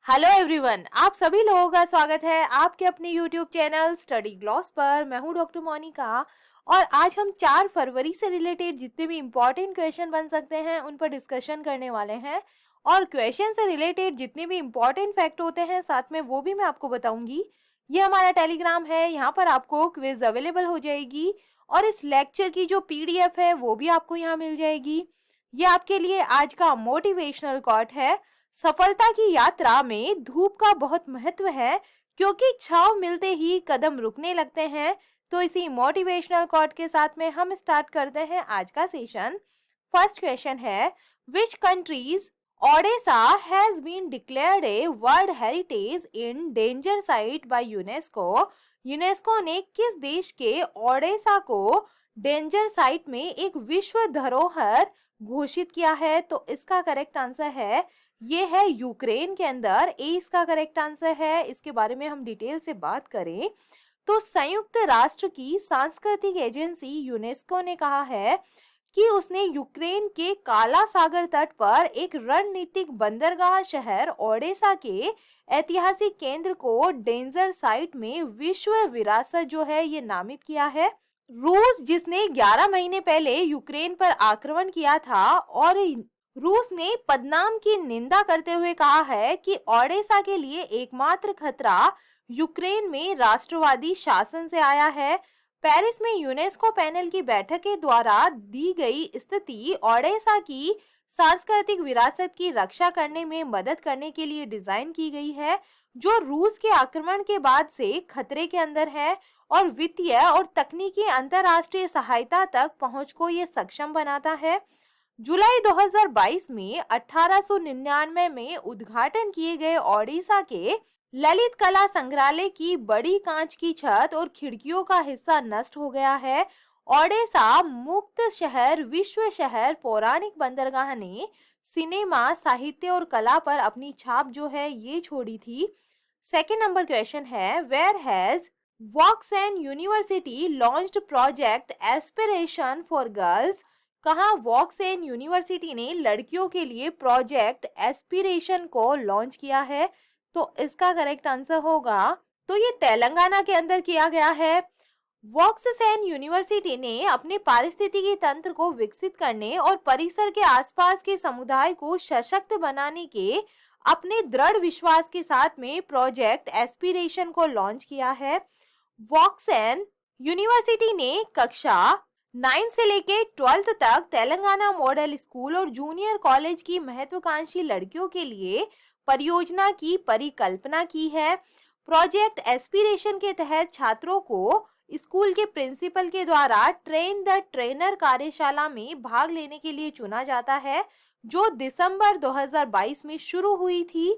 Hello everyone, आप सभी लोगों का स्वागत है आपके अपने यूट्यूब चैनल स्टडी ग्लॉस पर। मैं हूं डॉक्टर मोनिका और आज हम 4 फरवरी से रिलेटेड जितने भी इम्पोर्टेंट क्वेश्चन बन सकते हैं उन पर डिस्कशन करने वाले हैं। और क्वेश्चन से रिलेटेड जितने भी इम्पोर्टेंट फैक्ट होते हैं साथ में वो भी मैं आपको बताऊंगी। ये हमारा टेलीग्राम है, यहाँ पर आपको क्विज अवेलेबल हो जाएगी और इस लेक्चर की जो पीडीएफ है वो भी आपको यहाँ मिल जाएगी। ये आपके लिए आज का मोटिवेशनल कोट है। सफलता की यात्रा में धूप का बहुत महत्व है क्योंकि छांव मिलते ही कदम रुकने लगते हैं। तो इसी मोटिवेशनल कोट के साथ में हम स्टार्ट करते हैं आज का सेशन। फर्स्ट क्वेश्चन है, which country's Odesa has been declared a world heritage in danger site by UNESCO. UNESCO ने किस देश के ओडेसा को डेंजर साइट में एक विश्व धरोहर घोषित किया है? तो इसका करेक्ट आंसर है, ये है यूक्रेन के अंदर। ए इसका करेक्ट आंसर है। इसके बारे में हम डिटेल से बात करें तो संयुक्त राष्ट्र की सांस्कृतिक एजेंसी यूनेस्को ने कहा है कि उसने यूक्रेन के काला सागर तट पर एक रणनीतिक बंदरगाह शहर ओडेसा के ऐतिहासिक केंद्र को डेंजर साइट में विश्व विरासत जो है ये नामित किया है। रूस, जिसने 11 महीने पहले यूक्रेन पर आक्रमण किया था, और रूस ने पदनाम की निंदा करते हुए कहा है कि ओडेसा के लिए एकमात्र खतरा यूक्रेन में राष्ट्रवादी शासन से आया है। पेरिस में यूनेस्को पैनल की बैठक के द्वारा दी गई स्थिति ओडेसा की सांस्कृतिक विरासत की रक्षा करने में मदद करने के लिए डिजाइन की गई है, जो रूस के आक्रमण के बाद से खतरे के अंदर है और वित्तीय और तकनीकी अंतर्राष्ट्रीय सहायता तक पहुंच को ये सक्षम बनाता है। जुलाई 2022 में 1899 में उद्घाटन किए गए ओडिशा के ललित कला संग्रहालय की बड़ी कांच की छत और खिड़कियों का हिस्सा नष्ट हो गया है। ओडिशा मुक्त शहर, विश्व शहर, पौराणिक बंदरगाह ने सिनेमा, साहित्य और कला पर अपनी छाप जो है ये छोड़ी थी। सेकेंड नंबर क्वेश्चन है, where has Woxsen University launched Project Aspiration for girls. कहाँ वॉक्सैन यूनिवर्सिटी ने लड़कियों के लिए प्रोजेक्ट एस्पिरेशन को लॉन्च किया है? तो इसका करेक्ट आंसर होगा, तो ये तेलंगाना के अंदर किया गया है। वॉक्ससैन यूनिवर्सिटी ने अपने पारिस्थितिकी तंत्र को विकसित करने और परिसर के आसपास के समुदाय को सशक्त बनाने के अपने दृढ़ विश्वास के साथ में प्रोजेक्ट एस्पिरेशन को लॉन्च किया है। वॉक्सैन यूनिवर्सिटी ने कक्षा 9 से लेके 12th तक तेलंगाना मॉडल स्कूल और जूनियर कॉलेज की महत्वाकांक्षी लड़कियों के लिए परियोजना की परिकल्पना की है। प्रोजेक्ट एस्पिरेशन के तहत छात्रों को स्कूल के प्रिंसिपल के द्वारा ट्रेन द ट्रेनर कार्यशाला में भाग लेने के लिए चुना जाता है, जो दिसंबर 2022 में शुरू हुई थी।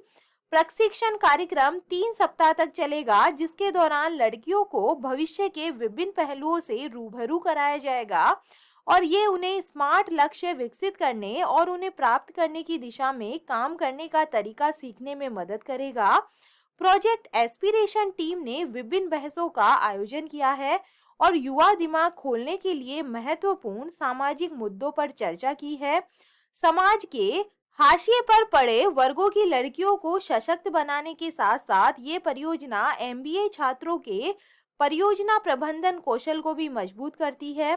प्रशिक्षण कार्यक्रम 3 सप्ताह तक चलेगा, जिसके दौरान लड़कियों को भविष्य के विभिन्न पहलुओं से रूबरू कराया जाएगा और ये उन्हें स्मार्ट लक्ष्य विकसित करने और उन्हें प्राप्त करने की दिशा में काम करने का तरीका सीखने में मदद करेगा। प्रोजेक्ट एस्पिरेशन टीम ने विभिन्न बहसों का आयोजन किया है और युवा दिमाग खोलने के लिए महत्वपूर्ण सामाजिक मुद्दों पर चर्चा की है। समाज के हाशिए पर पड़े वर्गों की लड़कियों को सशक्त बनाने के साथ साथ ये परियोजना एमबीए छात्रों के परियोजना प्रबंधन कौशल को भी मजबूत करती है।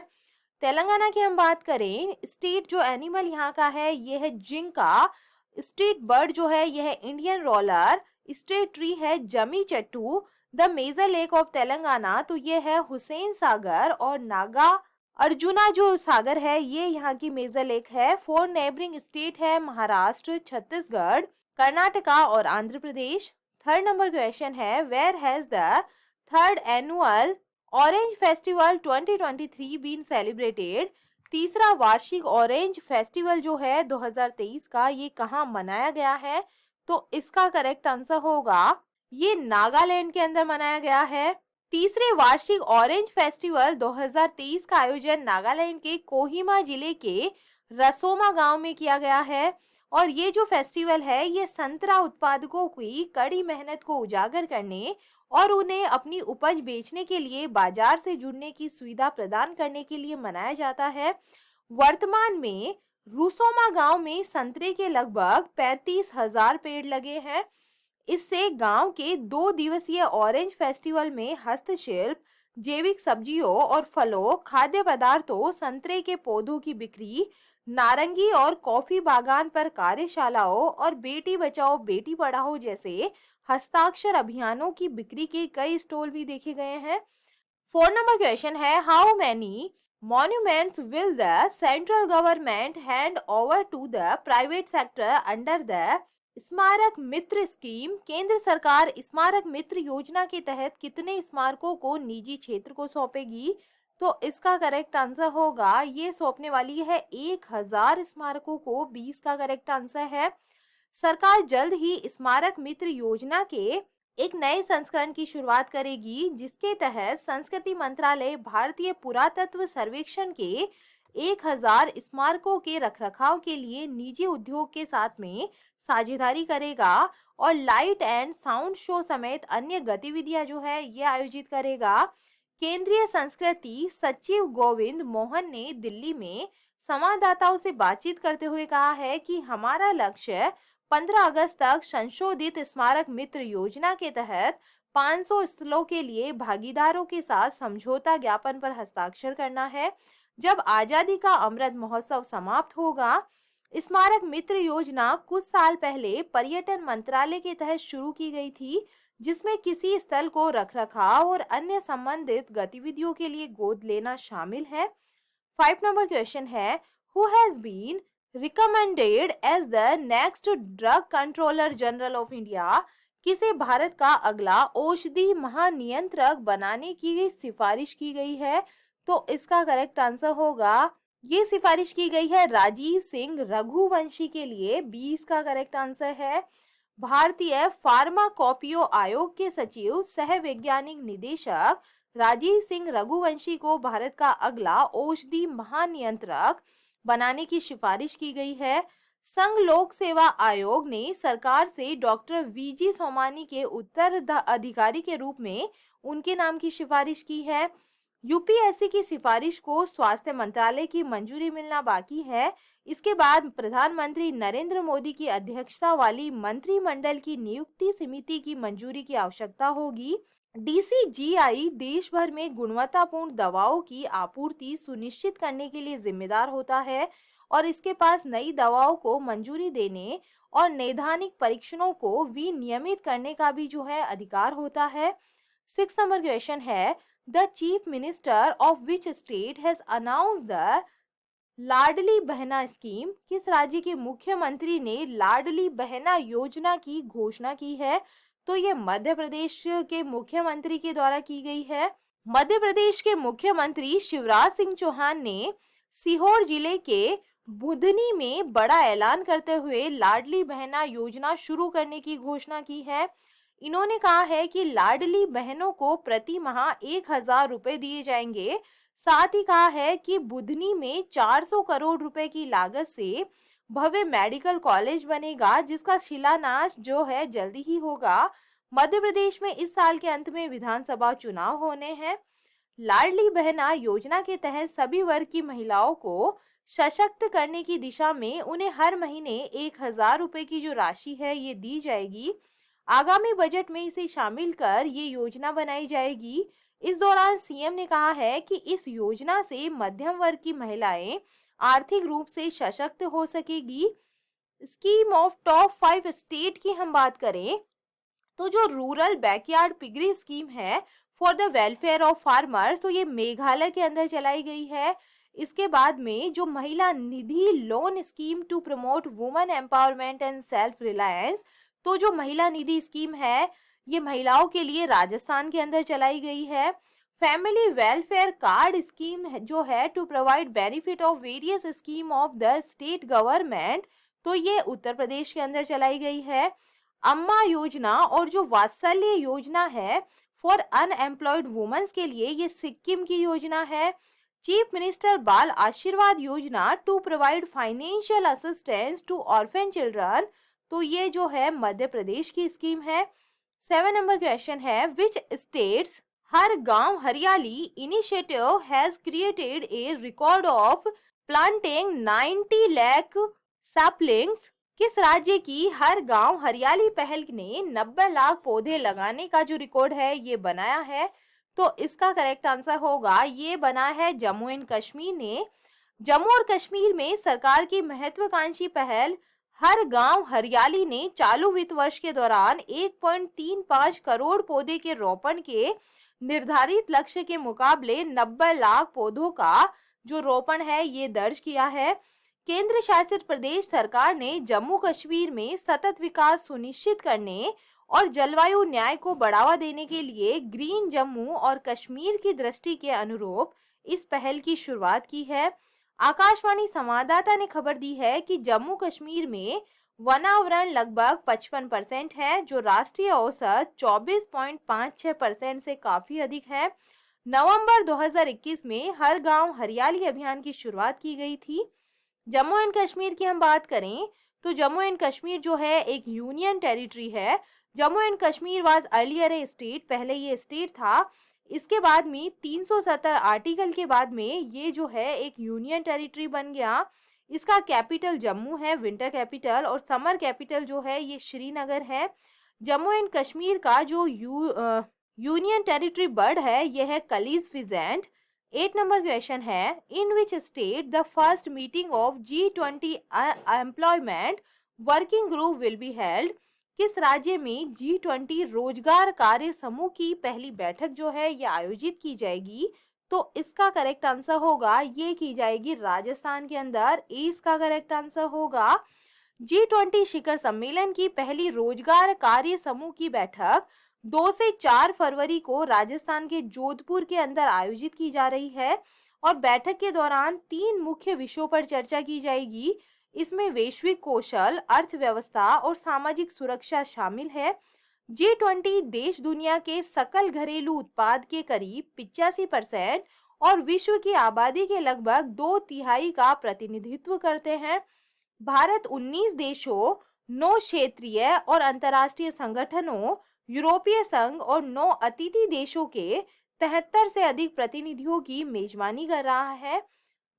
तेलंगाना की हम बात करें, स्टेट जो एनिमल यहाँ का है ये है जिंका। स्टेट बर्ड जो है यह है इंडियन रोलर। स्टेट ट्री है जमी चट्टू। The major lake of Telangana तो ये है हुसैन सागर और नागा अर्जुना जो सागर है ये यहाँ की मेजर लेक है। 4 नेबरिंग स्टेट है महाराष्ट्र, छत्तीसगढ़, कर्नाटका और Andhra Pradesh. Third number question है, where has the third annual orange festival 2023 been celebrated. तीसरा वार्षिक ऑरेंज फेस्टिवल जो है 2023 का ये कहाँ मनाया गया है? तो इसका करेक्ट आंसर होगा, ये नागालैंड के अंदर मनाया गया है। तीसरे वार्षिक ऑरेंज फेस्टिवल 2023 का आयोजन नागालैंड के कोहिमा जिले के रसोमा गांव में किया गया है और ये जो फेस्टिवल है ये संतरा उत्पादकों की कड़ी मेहनत को उजागर करने और उन्हें अपनी उपज बेचने के लिए बाजार से जुड़ने की सुविधा प्रदान करने के लिए मनाया जाता है। वर्तमान में रूसोमा गांव में संतरे के लगभग 35,000 पेड़ लगे हैं। इससे गांव के 2 दिवसीय ऑरेंज फेस्टिवल में हस्तशिल्प, जैविक सब्जियों और फलों, खाद्य पदार्थों, संतरे के पौधों की बिक्री, नारंगी और कॉफी बागान पर कार्यशालाओं और बेटी बचाओ बेटी पढ़ाओ जैसे हस्ताक्षर अभियानों की बिक्री के कई स्टॉल भी देखे गए हैं। 4 नंबर क्वेश्चन है, how many monuments will the central government hand over to the private sector under the स्मारक मित्र स्कीम? केंद्र सरकार स्मारक मित्र योजना के तहत कितने स्मारकों को निजी क्षेत्र को सौंपेगी? तो इसका करेक्ट आंसर होगा, ये सौंपने वाली है 1000 स्मारकों को। 20 का करेक्ट आंसर है। सरकार जल्द ही स्मारक मित्र योजना के एक नए संस्करण की शुरुआत करेगी, जिसके तहत संस्कृति मंत्रालय भारतीय पुरातत्व सर्वेक्षण के 1000 स्मारकों के रखरखाव के लिए निजी उद्योग के साथ में साझेदारी करेगा और लाइट एंड साउंड शो समेत अन्य गतिविधियां जो है ये आयोजित करेगा। केंद्रीय संस्कृति सचिव गोविंद मोहन ने दिल्ली में संवाददाताओं से बातचीत करते हुए कहा है कि हमारा लक्ष्य 15 अगस्त तक संशोधित स्मारक मित्र योजना के तहत 500 स्थलों के लिए भागीदारों के साथ समझौता ज्ञापन पर हस्ताक्षर करना है। जब आजादी का अमृत महोत्सव समाप्त होगा, स्मारक मित्र योजना कुछ साल पहले पर्यटन मंत्रालय के तहत शुरू की गई थी, जिसमें किसी स्थल को रखरखाव और अन्य संबंधित गतिविधियों के लिए गोद लेना शामिल है। 5 नंबर क्वेश्चन है, who has been recommended as the next drug controller general of India? किसे भारत का अगला औषधि महानियंत्रक बनाने की सिफारिश की गई है? तो इसका करेक्ट आंसर होगा, ये सिफारिश की गई है राजीव सिंह रघुवंशी के लिए। 20 का करेक्ट आंसर है। भारतीय फार्माकोपियो आयोग के सचिव सह वैज्ञानिक निदेशक राजीव सिंह रघुवंशी को भारत का अगला औषधि महानियंत्रक बनाने की सिफारिश की गई है। संघ लोक सेवा आयोग ने सरकार से डॉक्टर वीजी सोमानी के उत्तराधिकारी के रूप में उनके नाम की सिफारिश की है। यूपीएससी की सिफारिश को स्वास्थ्य मंत्रालय की मंजूरी मिलना बाकी है। इसके बाद प्रधानमंत्री नरेंद्र मोदी की अध्यक्षता वाली मंत्रिमंडल की नियुक्ति समिति की मंजूरी की आवश्यकता होगी। डीसीजीआई देश भर में गुणवत्तापूर्ण दवाओं की आपूर्ति सुनिश्चित करने के लिए जिम्मेदार होता है और इसके पास नई दवाओं को मंजूरी देने और नैदानिक परीक्षणों को विनियमित करने का भी जो है अधिकार होता है। 6 नंबर क्वेश्चन है, the chief minister of which state has announced the Ladli Behna scheme? किस राज्य के मुख्यमंत्री ने लाडली बहना योजना की घोषणा की है? तो ये मध्य प्रदेश के मुख्यमंत्री के द्वारा की गई है। मध्य प्रदेश के मुख्यमंत्री शिवराज सिंह चौहान ने सीहोर जिले के बुधनी में बड़ा ऐलान करते हुए लाडली बहना योजना शुरू करने की घोषणा की है। इन्होंने कहा है कि लाडली बहनों को प्रति माह 1000 रुपए दिए जाएंगे। साथ ही कहा है कि बुधनी में 400 करोड़ रुपए की लागत से भव्य मेडिकल कॉलेज बनेगा, जिसका शिलान्यास जो है जल्दी ही होगा। मध्य प्रदेश में इस साल के अंत में विधानसभा चुनाव होने हैं। लाडली बहना योजना के तहत सभी वर्ग की महिलाओं को सशक्त करने की दिशा में उन्हें हर महीने 1000 रुपए की जो राशि है ये दी जाएगी। आगामी बजट में इसे शामिल कर ये योजना बनाई जाएगी। इस दौरान सीएम ने कहा है कि इस योजना से मध्यम वर्ग की महिलाएं आर्थिक रूप से सशक्त हो सकेगी। स्कीम ऑफ टॉप 5 स्टेट की हम बात करें तो जो रूरल बैकयार्ड पिगरी स्कीम है for the welfare of farmers, तो ये मेघालय के अंदर चलाई गई है। इसके बाद में जो Mahila Nidhi loan scheme to promote women empowerment and self reliance, तो जो महिला निधि स्कीम है ये महिलाओं के लिए राजस्थान के अंदर चलाई गई है। फैमिली वेलफेयर कार्ड स्कीम जो है to provide benefit of various scheme of the state government, तो ये उत्तर प्रदेश के अंदर चलाई गई है। अम्मा योजना और जो वात्सल्य योजना है फॉर अनएम्प्लॉयड वुमेन्स के लिए ये सिक्किम की योजना है। Chief minister Bal Ashirwad Yojana to provide financial assistance to orphan children, तो ये जो है मध्य प्रदेश की स्कीम है। 7 नंबर क्वेश्चन है, विच स्टेट्स हर गांव हरियाली initiative has created a record of planting 90 lakh saplings? किस राज्य की हर गांव हरियाली पहल ने 90 लाख पौधे लगाने का जो रिकॉर्ड है ये बनाया है? तो इसका करेक्ट आंसर होगा, ये बना है जम्मू एंड कश्मीर ने। जम्मू और कश्मीर में सरकार की महत्वाकांक्षी पहल हर गांव हरियाली ने चालू वित्त वर्ष के दौरान 1.35 करोड़ पौधे के रोपण के निर्धारित लक्ष्य के मुकाबले 90 लाख पौधों का जो रोपण है ये दर्ज किया है। केंद्र शासित प्रदेश सरकार ने जम्मू कश्मीर में सतत विकास सुनिश्चित करने और जलवायु न्याय को बढ़ावा देने के लिए ग्रीन जम्मू और कश्मीर की दृष्टि के अनुरूप इस पहल की शुरुआत की है। आकाशवाणी संवाददाता ने खबर दी है कि जम्मू कश्मीर में वनावरण लगभग 55% है, जो राष्ट्रीय औसत 24.56% से काफी अधिक है। नवंबर 2021 में हर गांव हरियाली अभियान की शुरुआत की गई थी। जम्मू एंड कश्मीर की हम बात करें तो जम्मू एंड कश्मीर जो है एक यूनियन टेरिटरी है। Jammu and Kashmir was earlier A state, पहले ये स्टेट था। इसके बाद में 370 आर्टिकल के बाद में ये जो है एक यूनियन टेरिटरी बन गया। इसका कैपिटल जम्मू है, विंटर कैपिटल, और समर कैपिटल जो है ये श्रीनगर है। जम्मू एंड कश्मीर का जो यूनियन टेरिटरी बर्ड है यह है कलीज फिजेंट। 8 नंबर क्वेश्चन है, in which state the first meeting of G20 employment working group will be held? किस राज्य में G20 रोजगार कार्य समूह की पहली बैठक जो है ये आयोजित की जाएगी? तो इसका करेक्ट आंसर होगा, ये की जाएगी राजस्थान के अंदर। इसका करेक्ट आंसर होगा। G20 शिखर सम्मेलन की पहली रोजगार कार्य समूह की बैठक 2 से 4 फरवरी को राजस्थान के जोधपुर के अंदर आयोजित की जा रही है और बैठक के दौरान 3 मुख्य विषयों पर चर्चा की जाएगी। इसमें वैश्विक कौशल, अर्थव्यवस्था और सामाजिक सुरक्षा शामिल है। G20 देश दुनिया के सकल घरेलू उत्पाद के करीब 85% और विश्व की आबादी के लगभग 2/3 का प्रतिनिधित्व करते हैं। भारत 19 देशों, 9 क्षेत्रीय और अंतर्राष्ट्रीय संगठनों, यूरोपीय संघ और 9 अतिथि देशों के 73 से अधिक प्रतिनिधियों की मेजबानी कर रहा है।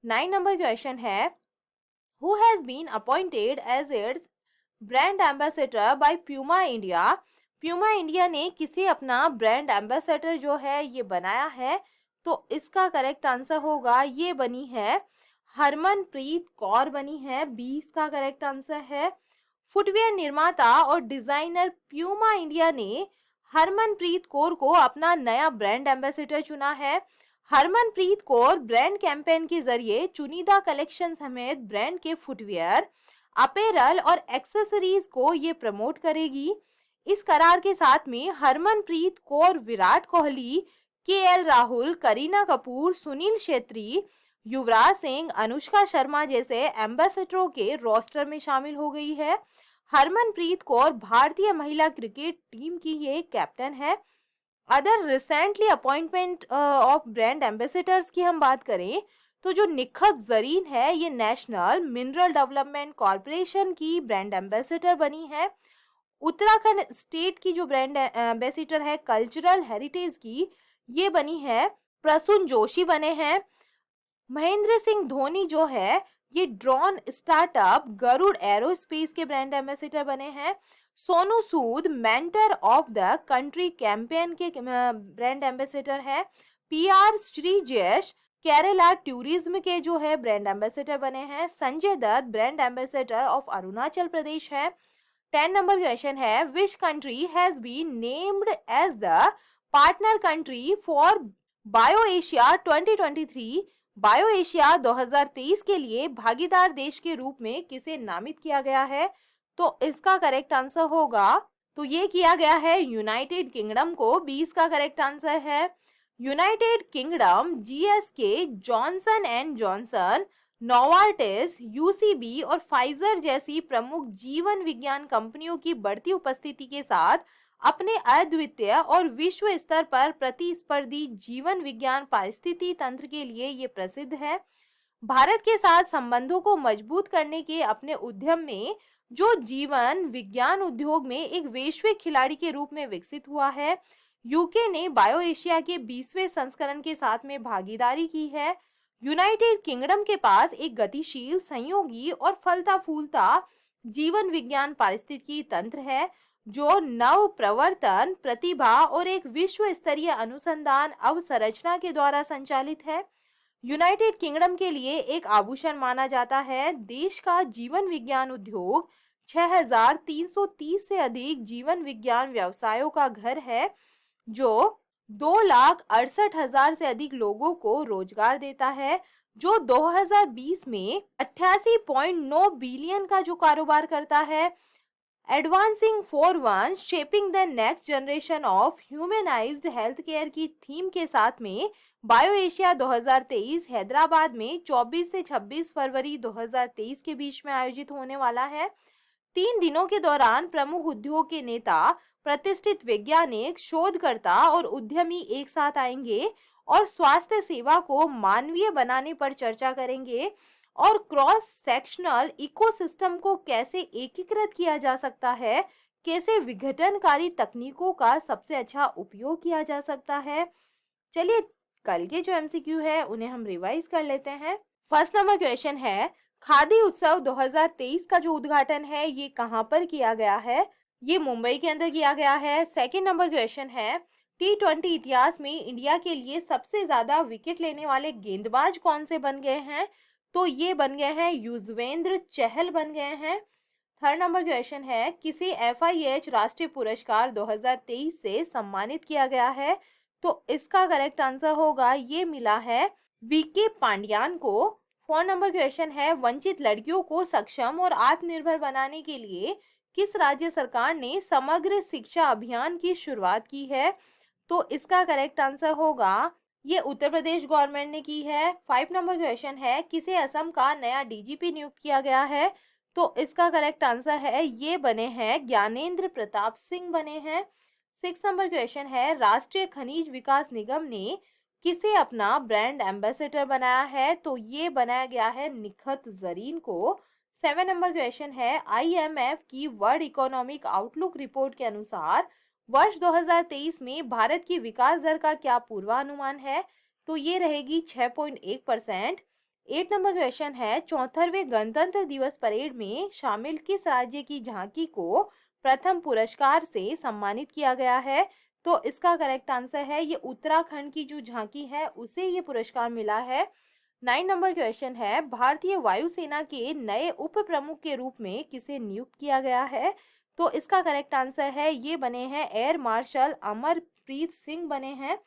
9 नंबर क्वेश्चन है, who has been appointed as its brand ambassador by Puma India? Puma India ने किसे अपना ब्रांड एम्बेसडर जो है ये बनाया है? तो इसका करेक्ट आंसर होगा, ये बनी है हरमनप्रीत कौर बनी है। 20 का करेक्ट आंसर है। फुटवेयर निर्माता और डिजाइनर प्यूमा इंडिया ने हरमनप्रीत कौर को अपना नया ब्रांड एम्बेसडर चुना है। हरमनप्रीत कौर ब्रांड कैंपेन के जरिए चुनिंदा कलेक्शन समेत ब्रांड के फुटवेयर, अपेरल और एक्सेसरीज को ये प्रमोट करेगी। इस करार के साथ में हरमनप्रीत कौर विराट कोहली, KL राहुल, करीना कपूर, सुनील शेट्टी, युवराज सिंह, अनुष्का शर्मा जैसे एम्बेसडरों के रोस्टर में शामिल हो गई है। हरमनप्रीत कौर भारतीय महिला क्रिकेट टीम की ये कैप्टन है। Other recently appointment of brand ambassadors की हम बात करें तो जो निखत जरीन है ये नेशनल मिनरल डेवलपमेंट कॉर्पोरेशन की ब्रांड एम्बेसडर बनी है। उत्तराखंड स्टेट की जो ब्रांड एम्बेसडर है कल्चरल हेरिटेज की, ये बनी है प्रसून जोशी बने हैं। महेंद्र सिंह धोनी जो है ये ड्रोन स्टार्टअप गरुड़ एरोस्पेस के ब्रांड एम्बेसडर बने हैं। Sonu Sood mentor of the country campaign के ब्रांड एम्बेसडर है। PR श्रीजेश केरला टूरिज्म के जो है ब्रांड एम्बेसडर बने हैं। Sanjay Dutt brand ambassador of Arunachal Pradesh है। 10 नंबर क्वेश्चन है, which country has been named as the partner country for BioAsia 2023? BioAsia 2023 के लिए भागीदार देश के रूप में किसे नामित किया गया है? तो इसका करेक्ट आंसर होगा, तो ये किया गया है यूनाइटेड किंगडम को। 20 का करेक्ट आंसर है। United kingdom GSK, Johnson and Johnson, Novartis, UCB और फाइजर जैसी प्रमुख जीवन विज्ञान कंपनियों की बढ़ती उपस्थिति के साथ अपने अद्वितीय और विश्व स्तर पर प्रतिस्पर्धी जीवन विज्ञान पारिस्थितिकी तंत्र के लिए ये प्रसिद्ध है। भारत के साथ संबंधों को मजबूत करने के अपने उद्यम में जो जीवन विज्ञान उद्योग में एक वैश्विक खिलाड़ी के रूप में विकसित हुआ है। यूके ने बायो एशिया के 20वें संस्करण के साथ में भागीदारी की है। यूनाइटेड किंगडम के पास एक गतिशील, संयोगी और फलता फूलता जीवन विज्ञान पारिस्थितिकी तंत्र है, जो नव प्रवर्तन, प्रतिभा और एक विश्व स्तरीय अनुसंधान अवसंरचना के द्वारा संचालित है। यूनाइटेड किंगडम के लिए एक आभूषण माना जाता है। देश का जीवन विज्ञान उद्योग 6,330 से अधिक जीवन विज्ञान व्यवसायों का घर है, जो 2,68,000 से अधिक लोगों को रोजगार देता है, जो 2020 में 88.9 बिलियन का जो कारोबार करता है। Advancing for one, shaping the next generation of humanised health care की थीम के साथ में बायो एशिया 2023 हैदराबाद में 24 से 26 फरवरी 2023 के बीच में आयोजित होने वाला है। 3 दिनों के दौरान प्रमुख उद्योग के नेता, प्रतिष्ठित वैज्ञानिक, शोधकर्ता और उद्यमी एक साथ आएंगे और स्वास्थ्य सेवा को मानवीय बनाने पर चर्चा करेंगे और क्रॉस सेक्शनल इकोसिस्टम को कैसे एकीकृत किया जा सकता है, कैसे विघटनकारी तकनीकों का सबसे अच्छा उपयोग किया जा सकता है। चलिए कल के जो एमसीक्यू है उन्हें हम रिवाइज कर लेते हैं। फर्स्ट नंबर क्वेश्चन है, खादी उत्सव 2023 का जो उद्घाटन है ये कहाँ पर किया गया है? ये मुंबई के अंदर किया गया है। सेकंड नंबर क्वेश्चन है, T20 इतिहास में इंडिया के लिए सबसे ज्यादा विकेट लेने वाले गेंदबाज कौन से बन गए हैं? तो ये बन गए हैं युजवेंद्र चहल बन गए हैं। थर्ड नंबर क्वेश्चन है, किसे FIH राष्ट्रीय पुरस्कार 2023 से सम्मानित किया गया है? तो इसका करेक्ट आंसर होगा, ये मिला है VK पांड्यान को। फोर्थ नंबर क्वेश्चन है, वंचित लड़कियों को सक्षम और आत्मनिर्भर बनाने के लिए किस राज्य सरकार ने समग्र शिक्षा अभियान की शुरुआत की है? तो इसका करेक्ट आंसर होगा, ये उत्तर प्रदेश गवर्नमेंट ने की है। 5 नंबर क्वेश्चन है, किसे असम का नया DGP नियुक्त किया गया है? तो इसका करेक्ट आंसर है, ये बने हैं ज्ञानेंद्र प्रताप सिंह बने हैं। 6 नंबर क्वेश्चन है, राष्ट्रीय खनिज विकास निगम ने किसे अपना ब्रांड एम्बेसडर बनाया है? तो ये बनाया गया है निखत जरीन को। 7 नंबर क्वेश्चन है, IMF की वर्ल्ड इकोनॉमिक आउटलुक रिपोर्ट के अनुसार वर्ष 2023 में भारत की विकास दर का क्या पूर्वानुमान है? तो ये रहेगी 6.1%। 8 नंबर क्वेश्चन है, 74वें गणतंत्र दिवस परेड में शामिल किस राज्य की झांकी को प्रथम पुरस्कार से सम्मानित किया गया है? तो इसका करेक्ट आंसर है, ये उत्तराखंड की जो झांकी है उसे ये पुरस्कार मिला है। 9 नंबर क्वेश्चन है, भारतीय वायुसेना के नए उप प्रमुख के रूप में किसे नियुक्त किया गया है? तो इसका करेक्ट आंसर है, ये बने हैं एयर मार्शल अमरप्रीत सिंह बने हैं।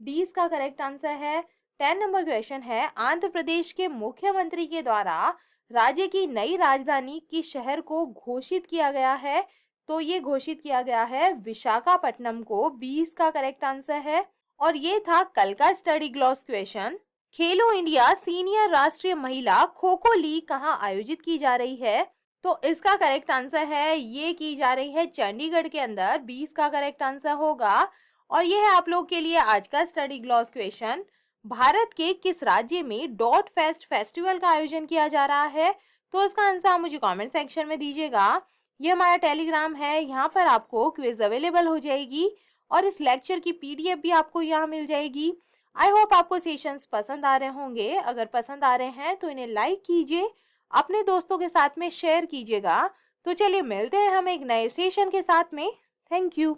डी इसका करेक्ट आंसर है। 10 नंबर क्वेश्चन है, आंध्र प्रदेश के मुख्यमंत्री के द्वारा राज्य की नई राजधानी किस शहर को घोषित किया गया है? तो ये घोषित किया गया है विशाखापट्टनम को। 20 का करेक्ट आंसर है। और ये था कल का स्टडी ग्लॉस क्वेश्चन। खेलो इंडिया सीनियर राष्ट्रीय महिला खो खो लीग कहाँ आयोजित की जा रही है? तो इसका करेक्ट आंसर है, ये की जा रही है चंडीगढ़ के अंदर। 20 का करेक्ट आंसर होगा। और ये है आप लोग के लिए आज का स्टडी ग्लॉस क्वेश्चन। भारत के किस राज्य में डॉट फेस्ट फेस्टिवल का आयोजन किया जा रहा है? तो इसका आंसर आप मुझे कमेंट सेक्शन में दीजिएगा। ये हमारा टेलीग्राम है, यहाँ पर आपको क्विज अवेलेबल हो जाएगी और इस लेक्चर की PDF भी आपको यहाँ मिल जाएगी। आई होप आपको सेशंस पसंद आ रहे होंगे। अगर पसंद आ रहे हैं तो इन्हें लाइक कीजिए, अपने दोस्तों के साथ में शेयर कीजिएगा। तो चलिए मिलते हैं हम एक नए सेशन के साथ में। Thank you.